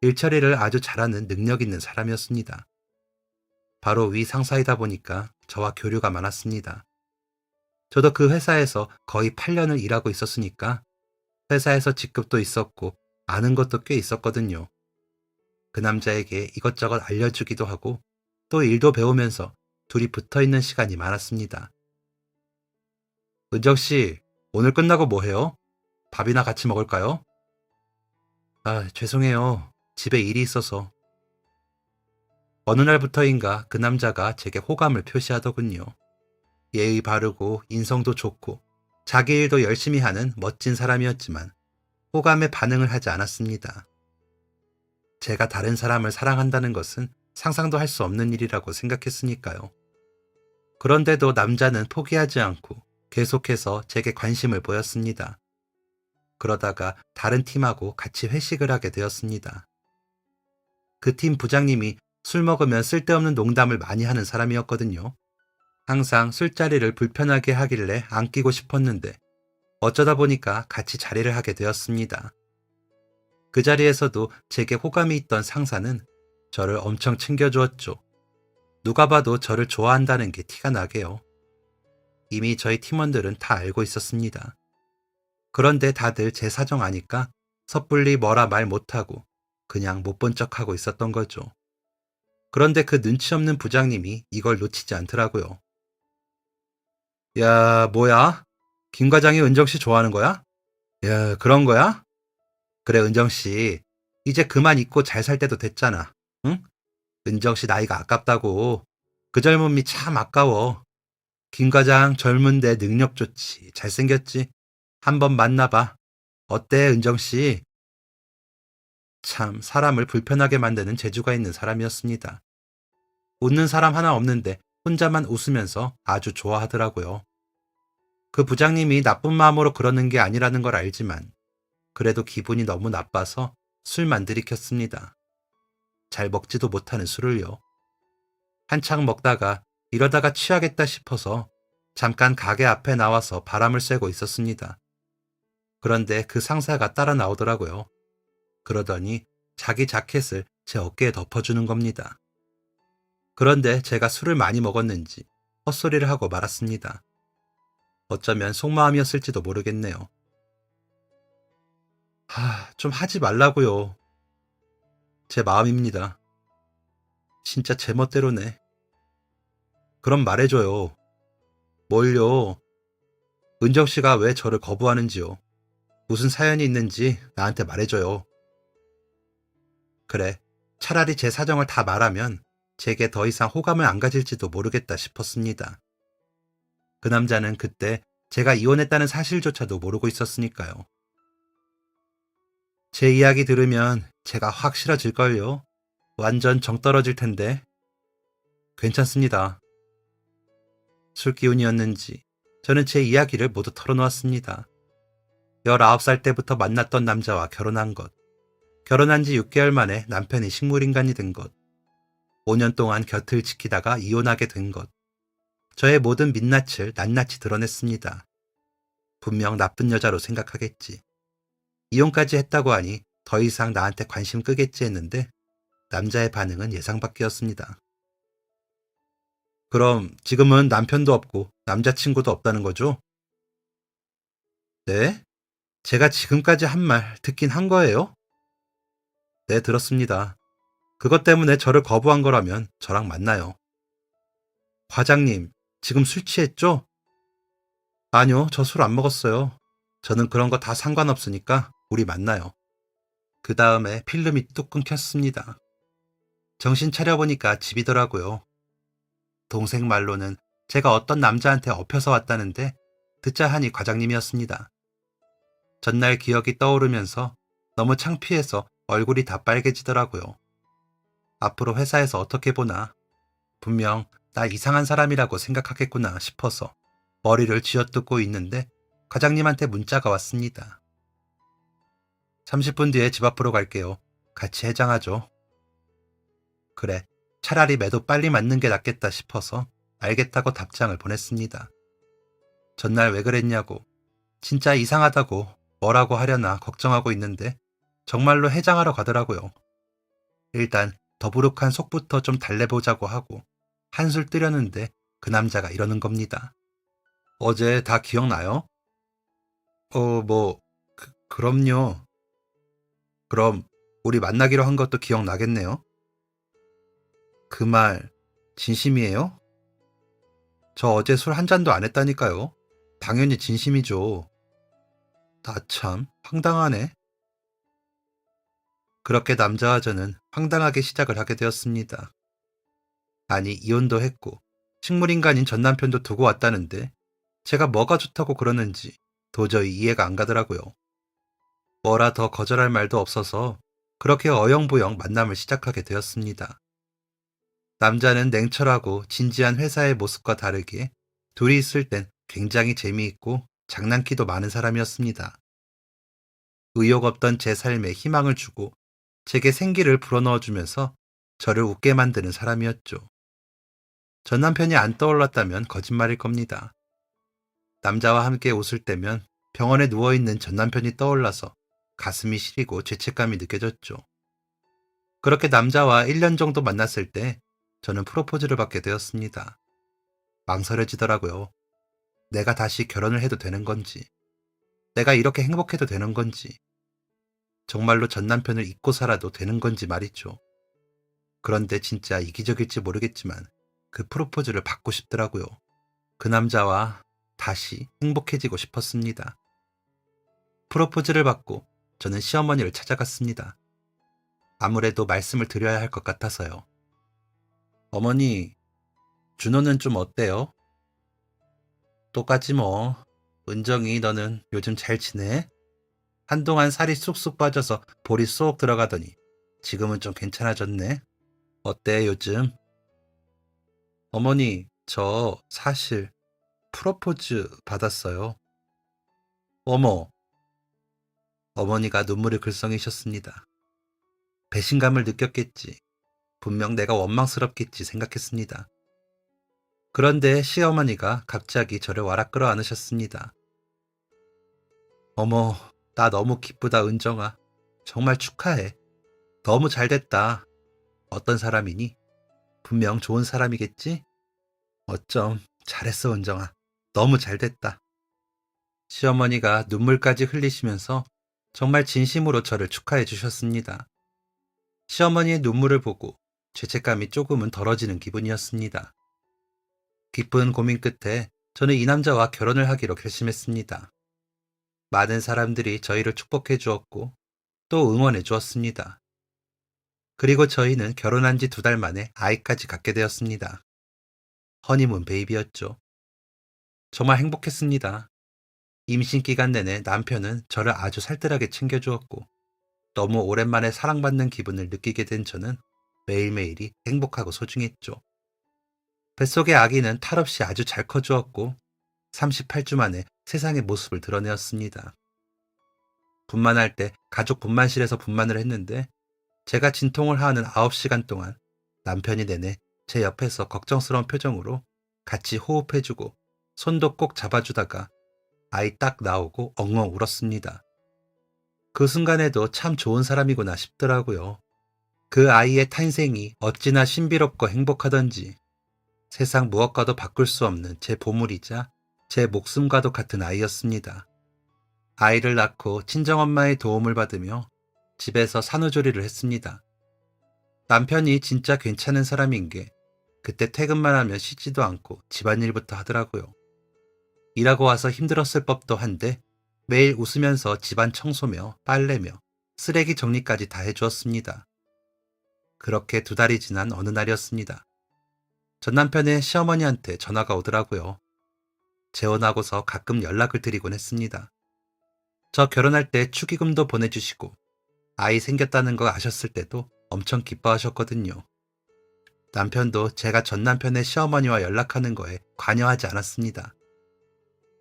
일 처리를 아주 잘하는 능력 있는 사람이었습니다. 바로 위 상사이다 보니까 저와 교류가 많았습니다. 저도 그 회사에서 거의 8년을 일하고 있었으니까 회사에서 직급도 있었고 아는 것도 꽤 있었거든요. 그 남자에게 이것저것 알려주기도 하고 또 일도 배우면서 둘이 붙어 있는 시간이 많았습니다. 은정 씨, 오늘 끝나고 뭐 해요? 밥이나 같이 먹을까요? 아, 죄송해요. 집에 일이 있어서. 어느 날부터인가 그 남자가 제게 호감을 표시하더군요. 예의 바르고 인성도 좋고 자기 일도 열심히 하는 멋진 사람이었지만 호감에 반응을 하지 않았습니다. 제가 다른 사람을 사랑한다는 것은 상상도 할 수 없는 일이라고 생각했으니까요. 그런데도 남자는 포기하지 않고 계속해서 제게 관심을 보였습니다. 그러다가 다른 팀하고 같이 회식을 하게 되었습니다. 그 팀 부장님이 술 먹으면 쓸데없는 농담을 많이 하는 사람이었거든요. 항상 술자리를 불편하게 하길래 안 끼고 싶었는데 어쩌다 보니까 같이 자리를 하게 되었습니다. 그 자리에서도 제게 호감이 있던 상사는 저를 엄청 챙겨주었죠. 누가 봐도 저를 좋아한다는 게 티가 나게요. 이미 저희 팀원들은 다 알고 있었습니다. 그런데 다들 제 사정 아니까 섣불리 뭐라 말 못하고 그냥 못 본 척하고 있었던 거죠. 그런데 그 눈치 없는 부장님이 이걸 놓치지 않더라고요. 야, 뭐야? 김 과장이 은정 씨 좋아하는 거야? 야, 그런 거야? 그래, 은정 씨. 이제 그만 잊고 잘 살 때도 됐잖아. 응? 은정 씨 나이가 아깝다고. 그 젊음이 참 아까워. 김 과장 젊은데 능력 좋지. 잘생겼지. 한번 만나봐. 어때, 은정 씨? 참 사람을 불편하게 만드는 재주가 있는 사람이었습니다. 웃는 사람 하나 없는데 혼자만 웃으면서 아주 좋아하더라고요. 그 부장님이 나쁜 마음으로 그러는 게 아니라는 걸 알지만 그래도 기분이 너무 나빠서 술만 들이켰습니다. 잘 먹지도 못하는 술을요. 한창 먹다가 이러다가 취하겠다 싶어서 잠깐 가게 앞에 나와서 바람을 쐬고 있었습니다. 그런데 그 상사가 따라 나오더라고요. 그러더니 자기 자켓을 제 어깨에 덮어주는 겁니다. 그런데 제가 술을 많이 먹었는지 헛소리를 하고 말았습니다. 어쩌면 속마음이었을지도 모르겠네요. 좀 하지 말라고요. 제 마음입니다. 진짜 제 멋대로네. 그럼 말해줘요. 뭘요? 은정 씨가 왜 저를 거부하는지요. 무슨 사연이 있는지 나한테 말해줘요. 그래, 차라리 제 사정을 다 말하면 제게 더 이상 호감을 안 가질지도 모르겠다 싶었습니다. 그 남자는 그때 제가 이혼했다는 사실조차도 모르고 있었으니까요. 제 이야기 들으면 제가 확 싫어질걸요. 완전 정 떨어질 텐데. 괜찮습니다. 술 기운이었는지 저는 제 이야기를 모두 털어놓았습니다. 19살 때부터 만났던 남자와 결혼한 것, 결혼한 지 6개월 만에 남편이 식물인간이 된 것, 5년 동안 곁을 지키다가 이혼하게 된 것, 저의 모든 민낯을 낱낱이 드러냈습니다. 분명 나쁜 여자로 생각하겠지. 이혼까지 했다고 하니 더 이상 나한테 관심 끄겠지 했는데 남자의 반응은 예상 밖이었습니다. 그럼 지금은 남편도 없고 남자친구도 없다는 거죠? 네? 제가 지금까지 한 말 듣긴 한 거예요? 네, 들었습니다. 그것 때문에 저를 거부한 거라면 저랑 만나요. 과장님, 지금 술 취했죠? 아니요, 저 술 안 먹었어요. 저는 그런 거 다 상관없으니까 우리 만나요. 그 다음에 필름이 뚝 끊겼습니다. 정신 차려보니까 집이더라고요. 동생 말로는 제가 어떤 남자한테 엎혀서 왔다는데 듣자 하니 과장님이었습니다. 전날 기억이 떠오르면서 너무 창피해서 얼굴이 다 빨개지더라고요. 앞으로 회사에서 어떻게 보나. 분명 나 이상한 사람이라고 생각하겠구나 싶어서 머리를 쥐어뜯고 있는데 과장님한테 문자가 왔습니다. 30분 뒤에 집 앞으로 갈게요. 같이 해장하죠. 그래, 차라리 매도 빨리 맞는 게 낫겠다 싶어서 알겠다고 답장을 보냈습니다. 전날 왜 그랬냐고, 진짜 이상하다고 뭐라고 하려나 걱정하고 있는데 정말로 해장하러 가더라고요. 일단 더부룩한 속부터 좀 달래보자고 하고 한술 뜨려는데 그 남자가 이러는 겁니다. 어제 다 기억나요? 뭐, 그럼요. 그럼 우리 만나기로 한 것도 기억나겠네요. 그 말 진심이에요? 저 어제 술 한 잔도 안 했다니까요. 당연히 진심이죠. 나 참 황당하네. 그렇게 남자와 저는 황당하게 시작을 하게 되었습니다. 아니, 이혼도 했고 식물인간인 전 남편도 두고 왔다는데 제가 뭐가 좋다고 그러는지 도저히 이해가 안 가더라고요. 뭐라 더 거절할 말도 없어서 그렇게 어영부영 만남을 시작하게 되었습니다. 남자는 냉철하고 진지한 회사의 모습과 다르게 둘이 있을 땐 굉장히 재미있고 장난기도 많은 사람이었습니다. 의욕 없던 제 삶에 희망을 주고 제게 생기를 불어넣어주면서 저를 웃게 만드는 사람이었죠. 전 남편이 안 떠올랐다면 거짓말일 겁니다. 남자와 함께 웃을 때면 병원에 누워있는 전 남편이 떠올라서 가슴이 시리고 죄책감이 느껴졌죠. 그렇게 남자와 1년 정도 만났을 때 저는 프로포즈를 받게 되었습니다. 망설여지더라고요. 내가 다시 결혼을 해도 되는 건지, 내가 이렇게 행복해도 되는 건지, 정말로 전 남편을 잊고 살아도 되는 건지 말이죠. 그런데 진짜 이기적일지 모르겠지만 그 프로포즈를 받고 싶더라고요. 그 남자와 다시 행복해지고 싶었습니다. 프로포즈를 받고 저는 시어머니를 찾아갔습니다. 아무래도 말씀을 드려야 할 것 같아서요. 어머니, 준호는 좀 어때요? 똑같지 뭐. 은정이 너는 요즘 잘 지내? 한동안 살이 쑥쑥 빠져서 볼이 쏙 들어가더니 지금은 좀 괜찮아졌네. 어때 요즘? 어머니, 저 사실 프로포즈 받았어요. 어머, 어머니가 눈물을 글썽이셨습니다. 배신감을 느꼈겠지. 분명 내가 원망스럽겠지 생각했습니다. 그런데 시어머니가 갑자기 저를 와락 끌어안으셨습니다. 어머, 나 너무 기쁘다, 은정아. 정말 축하해. 너무 잘 됐다. 어떤 사람이니? 분명 좋은 사람이겠지? 어쩜 잘했어, 은정아. 너무 잘 됐다. 시어머니가 눈물까지 흘리시면서 정말 진심으로 저를 축하해 주셨습니다. 시어머니의 눈물을 보고 죄책감이 조금은 덜어지는 기분이었습니다. 깊은 고민 끝에 저는 이 남자와 결혼을 하기로 결심했습니다. 많은 사람들이 저희를 축복해 주었고 또 응원해 주었습니다. 그리고 저희는 결혼한 지 2달 만에 아이까지 갖게 되었습니다. 허니문 베이비였죠. 정말 행복했습니다. 임신 기간 내내 남편은 저를 아주 살뜰하게 챙겨주었고 너무 오랜만에 사랑받는 기분을 느끼게 된 저는 매일매일이 행복하고 소중했죠. 뱃속의 아기는 탈없이 아주 잘 커주었고 38주 만에 세상의 모습을 드러내었습니다. 분만할 때 가족 분만실에서 분만을 했는데 제가 진통을 하는 9시간 동안 남편이 내내 제 옆에서 걱정스러운 표정으로 같이 호흡해주고 손도 꼭 잡아주다가 아이 딱 나오고 엉엉 울었습니다. 그 순간에도 참 좋은 사람이구나 싶더라고요. 그 아이의 탄생이 어찌나 신비롭고 행복하던지 세상 무엇과도 바꿀 수 없는 제 보물이자 제 목숨과도 같은 아이였습니다. 아이를 낳고 친정엄마의 도움을 받으며 집에서 산후조리를 했습니다. 남편이 진짜 괜찮은 사람인 게 그때 퇴근만 하면 쉬지도 않고 집안일부터 하더라고요. 일하고 와서 힘들었을 법도 한데 매일 웃으면서 집안 청소며 빨래며 쓰레기 정리까지 다 해주었습니다. 그렇게 2달이 지난 어느 날이었습니다. 전 남편의 시어머니한테 전화가 오더라고요. 재혼하고서 가끔 연락을 드리곤 했습니다. 저 결혼할 때 축의금도 보내주시고 아이 생겼다는 거 아셨을 때도 엄청 기뻐하셨거든요. 남편도 제가 전 남편의 시어머니와 연락하는 거에 관여하지 않았습니다.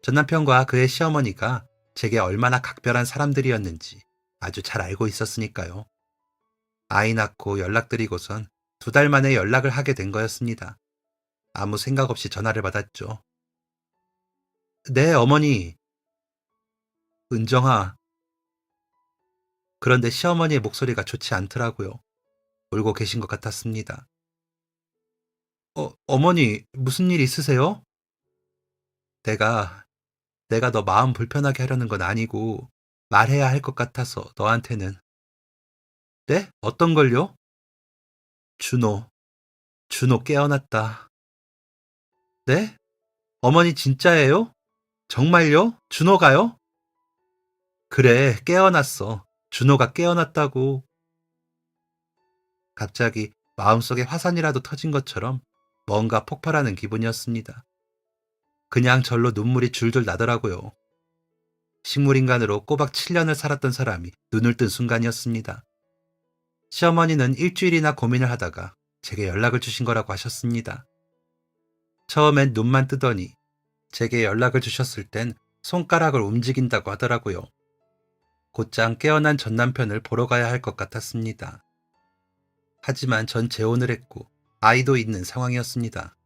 전 남편과 그의 시어머니가 제게 얼마나 각별한 사람들이었는지 아주 잘 알고 있었으니까요. 아이 낳고 연락드리고선 2달 만에 연락을 하게 된 거였습니다. 아무 생각 없이 전화를 받았죠. 네, 어머니. 은정아. 그런데 시어머니의 목소리가 좋지 않더라고요. 울고 계신 것 같았습니다. 어머니, 무슨 일 있으세요? 내가, 내가 너 마음 불편하게 하려는 건 아니고, 말해야 할 것 같아서 너한테는. 네? 어떤 걸요? 준호, 준호 깨어났다. 네? 어머니 진짜예요? 정말요? 준호가요? 그래, 깨어났어. 준호가 깨어났다고. 갑자기 마음속에 화산이라도 터진 것처럼 뭔가 폭발하는 기분이었습니다. 그냥 절로 눈물이 줄줄 나더라고요. 식물인간으로 꼬박 7년을 살았던 사람이 눈을 뜬 순간이었습니다. 시어머니는 일주일이나 고민을 하다가 제게 연락을 주신 거라고 하셨습니다. 처음엔 눈만 뜨더니 제게 연락을 주셨을 땐 손가락을 움직인다고 하더라고요. 곧장 깨어난 전 남편을 보러 가야 할 것 같았습니다. 하지만 전 재혼을 했고 아이도 있는 상황이었습니다.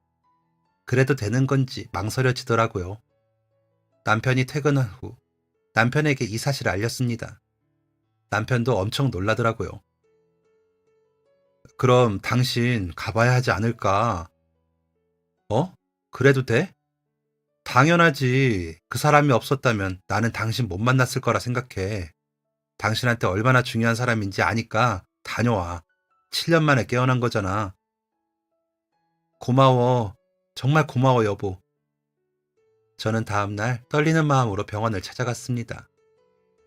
그래도 되는 건지 망설여지더라고요. 남편이 퇴근한 후 남편에게 이 사실을 알렸습니다. 남편도 엄청 놀라더라고요. 그럼 당신 가봐야 하지 않을까? 어? 그래도 돼? 당연하지. 그 사람이 없었다면 나는 당신 못 만났을 거라 생각해. 당신한테 얼마나 중요한 사람인지 아니까 다녀와. 7년 만에 깨어난 거잖아. 고마워. 정말 고마워, 여보. 저는 다음날 떨리는 마음으로 병원을 찾아갔습니다.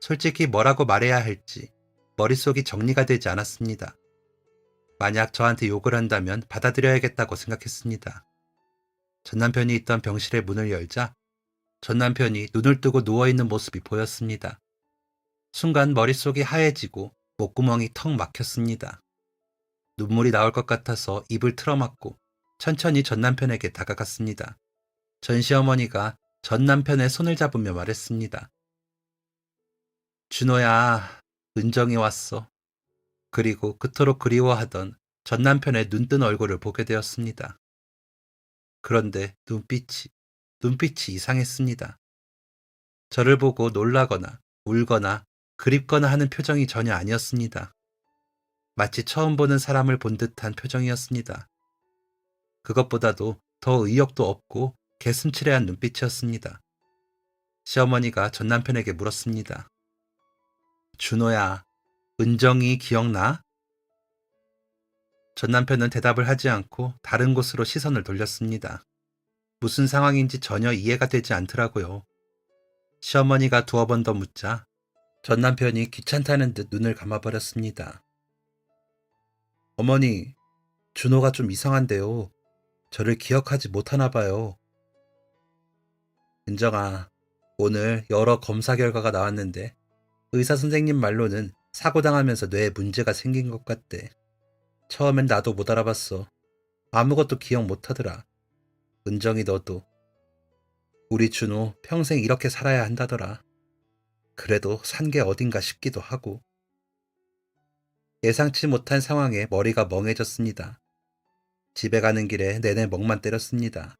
솔직히 뭐라고 말해야 할지 머릿속이 정리가 되지 않았습니다. 만약 저한테 욕을 한다면 받아들여야겠다고 생각했습니다. 전 남편이 있던 병실의 문을 열자 전 남편이 눈을 뜨고 누워있는 모습이 보였습니다. 순간 머릿속이 하얘지고 목구멍이 턱 막혔습니다. 눈물이 나올 것 같아서 입을 틀어막고 천천히 전 남편에게 다가갔습니다. 전 시어머니가 전 남편의 손을 잡으며 말했습니다. 준호야, 은정이 왔어. 그리고 그토록 그리워하던 전 남편의 눈뜬 얼굴을 보게 되었습니다. 그런데 눈빛이 이상했습니다. 저를 보고 놀라거나 울거나 그립거나 하는 표정이 전혀 아니었습니다. 마치 처음 보는 사람을 본 듯한 표정이었습니다. 그것보다도 더 의욕도 없고 개슴츠레한 눈빛이었습니다. 시어머니가 전 남편에게 물었습니다. 준호야, 은정이 기억나? 전 남편은 대답을 하지 않고 다른 곳으로 시선을 돌렸습니다. 무슨 상황인지 전혀 이해가 되지 않더라고요. 시어머니가 두어 번 더 묻자 전 남편이 귀찮다는 듯 눈을 감아버렸습니다. 어머니, 준호가 좀 이상한데요. 저를 기억하지 못하나 봐요. 은정아, 오늘 여러 검사 결과가 나왔는데 의사 선생님 말로는 사고당하면서 뇌에 문제가 생긴 것 같대. 처음엔 나도 못 알아봤어. 아무것도 기억 못하더라. 은정이 너도. 우리 준호 평생 이렇게 살아야 한다더라. 그래도 산 게 어딘가 싶기도 하고. 예상치 못한 상황에 머리가 멍해졌습니다. 집에 가는 길에 내내 멍만 때렸습니다.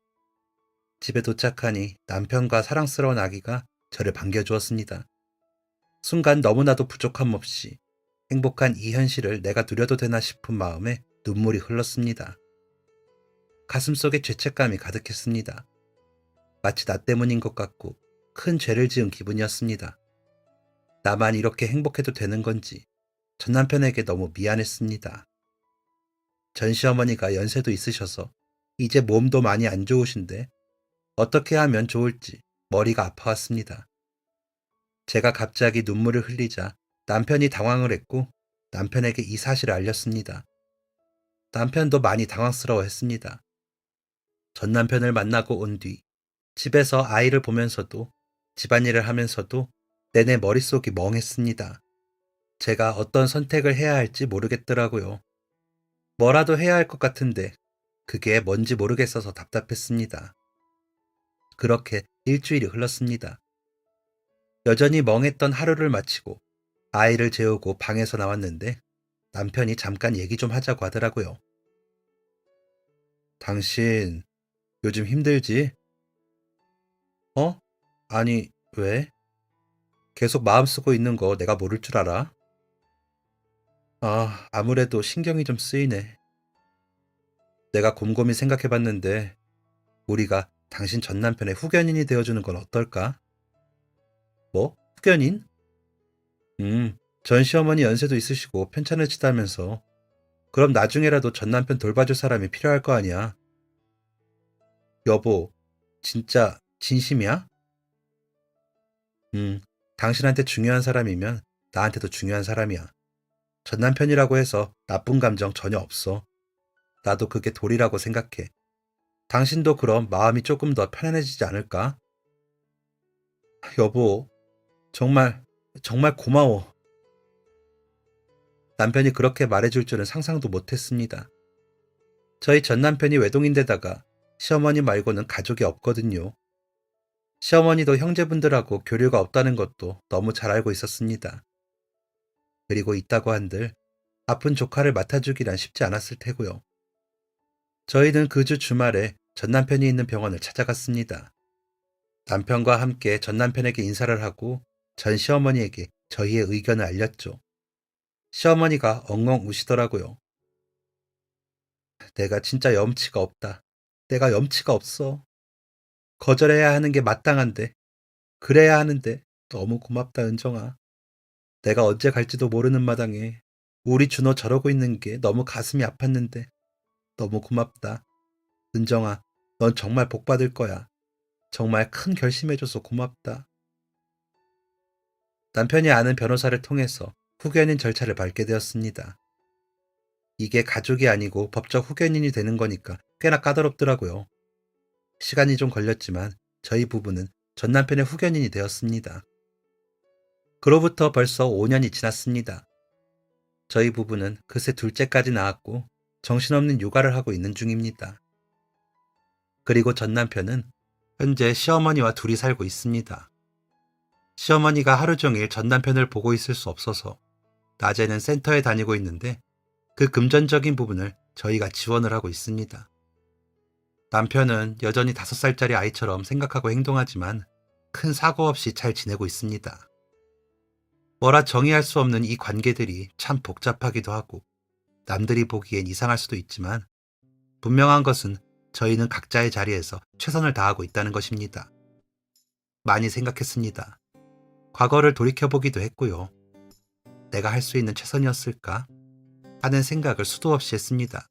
집에 도착하니 남편과 사랑스러운 아기가 저를 반겨주었습니다. 순간 너무나도 부족함 없이 행복한 이 현실을 내가 누려도 되나 싶은 마음에 눈물이 흘렀습니다. 가슴속에 죄책감이 가득했습니다. 마치 나 때문인 것 같고 큰 죄를 지은 기분이었습니다. 나만 이렇게 행복해도 되는 건지 전 남편에게 너무 미안했습니다. 전 시어머니가 연세도 있으셔서 이제 몸도 많이 안 좋으신데 어떻게 하면 좋을지 머리가 아파왔습니다. 제가 갑자기 눈물을 흘리자 남편이 당황을 했고 남편에게 이 사실을 알렸습니다. 남편도 많이 당황스러워했습니다. 전 남편을 만나고 온 뒤 집에서 아이를 보면서도 집안일을 하면서도 내내 머릿속이 멍했습니다. 제가 어떤 선택을 해야 할지 모르겠더라고요. 뭐라도 해야 할 것 같은데 그게 뭔지 모르겠어서 답답했습니다. 그렇게 일주일이 흘렀습니다. 여전히 멍했던 하루를 마치고 아이를 재우고 방에서 나왔는데 남편이 잠깐 얘기 좀 하자고 하더라고요. 당신 요즘 힘들지? 어? 아니, 왜? 계속 마음 쓰고 있는 거 내가 모를 줄 알아? 아, 아무래도 신경이 좀 쓰이네. 내가 곰곰이 생각해 봤는데, 우리가 당신 전 남편의 후견인이 되어주는 건 어떨까? 뭐? 후견인? 전 시어머니 연세도 있으시고 편찮으시다면서. 그럼 나중에라도 전 남편 돌봐줄 사람이 필요할 거 아니야. 여보, 진짜 진심이야? 음, 당신한테 중요한 사람이면 나한테도 중요한 사람이야. 전 남편이라고 해서 나쁜 감정 전혀 없어. 나도 그게 도리라고 생각해. 당신도 그럼 마음이 조금 더 편안해지지 않을까? 여보, 정말, 정말 고마워. 남편이 그렇게 말해줄 줄은 상상도 못했습니다. 저희 전 남편이 외동인데다가 시어머니 말고는 가족이 없거든요. 시어머니도 형제분들하고 교류가 없다는 것도 너무 잘 알고 있었습니다. 그리고 있다고 한들 아픈 조카를 맡아주기란 쉽지 않았을 테고요. 저희는 그 주 주말에 전 남편이 있는 병원을 찾아갔습니다. 남편과 함께 전 남편에게 인사를 하고 전 시어머니에게 저희의 의견을 알렸죠. 시어머니가 엉엉 우시더라고요. 내가 진짜 염치가 없다. 내가 염치가 없어. 거절해야 하는 게 마땅한데, 그래야 하는데 너무 고맙다, 은정아. 내가 언제 갈지도 모르는 마당에 우리 준호 저러고 있는 게 너무 가슴이 아팠는데 너무 고맙다. 은정아, 넌 정말 복 받을 거야. 정말 큰 결심해줘서 고맙다. 남편이 아는 변호사를 통해서 후견인 절차를 밟게 되었습니다. 이게 가족이 아니고 법적 후견인이 되는 거니까 꽤나 까다롭더라고요. 시간이 좀 걸렸지만 저희 부부는 전 남편의 후견인이 되었습니다. 그로부터 벌써 5년이 지났습니다. 저희 부부는 그새 둘째까지 낳았고 정신없는 육아를 하고 있는 중입니다. 그리고 전 남편은 현재 시어머니와 둘이 살고 있습니다. 시어머니가 하루 종일 전 남편을 보고 있을 수 없어서 낮에는 센터에 다니고 있는데 그 금전적인 부분을 저희가 지원을 하고 있습니다. 남편은 여전히 5살짜리 아이처럼 생각하고 행동하지만 큰 사고 없이 잘 지내고 있습니다. 뭐라 정의할 수 없는 이 관계들이 참 복잡하기도 하고 남들이 보기엔 이상할 수도 있지만 분명한 것은 저희는 각자의 자리에서 최선을 다하고 있다는 것입니다. 많이 생각했습니다. 과거를 돌이켜보기도 했고요. 내가 할 수 있는 최선이었을까? 하는 생각을 수도 없이 했습니다.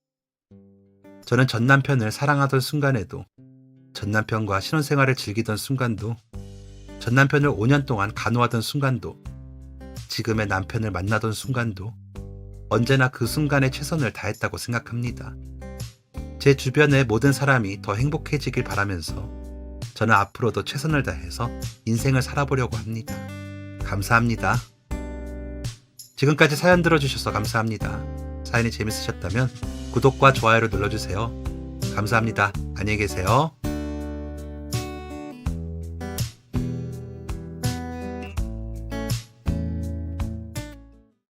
저는 전 남편을 사랑하던 순간에도, 전 남편과 신혼생활을 즐기던 순간도, 전 남편을 5년 동안 간호하던 순간도, 지금의 남편을 만나던 순간도 언제나 그 순간에 최선을 다했다고 생각합니다. 제 주변의 모든 사람이 더 행복해지길 바라면서 저는 앞으로도 최선을 다해서 인생을 살아보려고 합니다. 감사합니다. 지금까지 사연 들어주셔서 감사합니다. 사연이 재밌으셨다면 구독과 좋아요를 눌러주세요. 감사합니다. 안녕히 계세요.